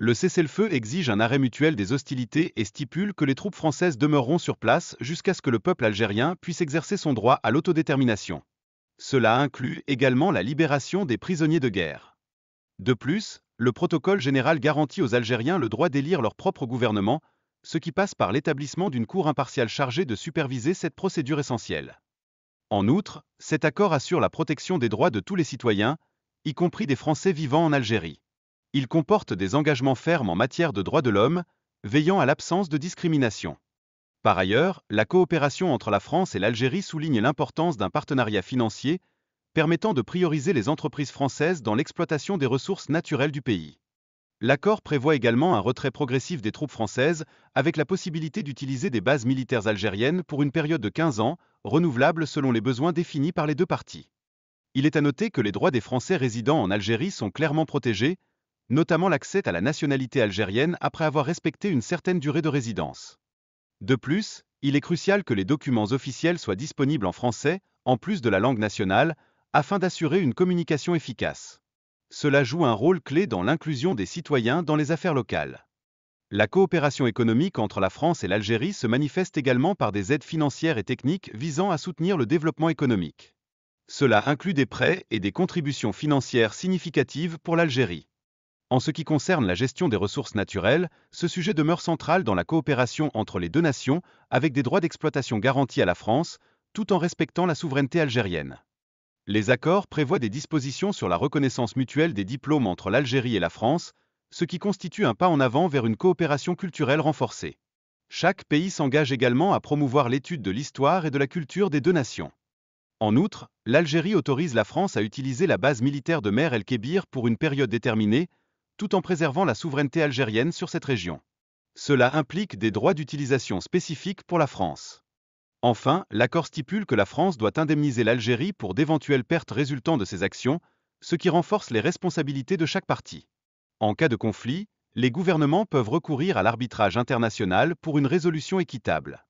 Le cessez-le-feu exige un arrêt mutuel des hostilités et stipule que les troupes françaises demeureront sur place jusqu'à ce que le peuple algérien puisse exercer son droit à l'autodétermination. Cela inclut également la libération des prisonniers de guerre. De plus, le protocole général garantit aux Algériens le droit d'élire leur propre gouvernement, ce qui passe par l'établissement d'une cour impartiale chargée de superviser cette procédure essentielle. En outre, cet accord assure la protection des droits de tous les citoyens, y compris des Français vivant en Algérie. Il comporte des engagements fermes en matière de droits de l'homme, veillant à l'absence de discrimination. Par ailleurs, la coopération entre la France et l'Algérie souligne l'importance d'un partenariat financier permettant de prioriser les entreprises françaises dans l'exploitation des ressources naturelles du pays. L'accord prévoit également un retrait progressif des troupes françaises, avec la possibilité d'utiliser des bases militaires algériennes pour une période de 15 ans, renouvelable selon les besoins définis par les deux parties. Il est à noter que les droits des Français résidant en Algérie sont clairement protégés, notamment l'accès à la nationalité algérienne après avoir respecté une certaine durée de résidence. De plus, il est crucial que les documents officiels soient disponibles en français, en plus de la langue nationale, afin d'assurer une communication efficace. Cela joue un rôle clé dans l'inclusion des citoyens dans les affaires locales. La coopération économique entre la France et l'Algérie se manifeste également par des aides financières et techniques visant à soutenir le développement économique. Cela inclut des prêts et des contributions financières significatives pour l'Algérie. En ce qui concerne la gestion des ressources naturelles, ce sujet demeure central dans la coopération entre les deux nations, avec des droits d'exploitation garantis à la France, tout en respectant la souveraineté algérienne. Les accords prévoient des dispositions sur la reconnaissance mutuelle des diplômes entre l'Algérie et la France, ce qui constitue un pas en avant vers une coopération culturelle renforcée. Chaque pays s'engage également à promouvoir l'étude de l'histoire et de la culture des deux nations. En outre, l'Algérie autorise la France à utiliser la base militaire de Mer el-Kébir pour une période déterminée, tout en préservant la souveraineté algérienne sur cette région. Cela implique des droits d'utilisation spécifiques pour la France. Enfin, l'accord stipule que la France doit indemniser l'Algérie pour d'éventuelles pertes résultant de ses actions, ce qui renforce les responsabilités de chaque partie. En cas de conflit, les gouvernements peuvent recourir à l'arbitrage international pour une résolution équitable.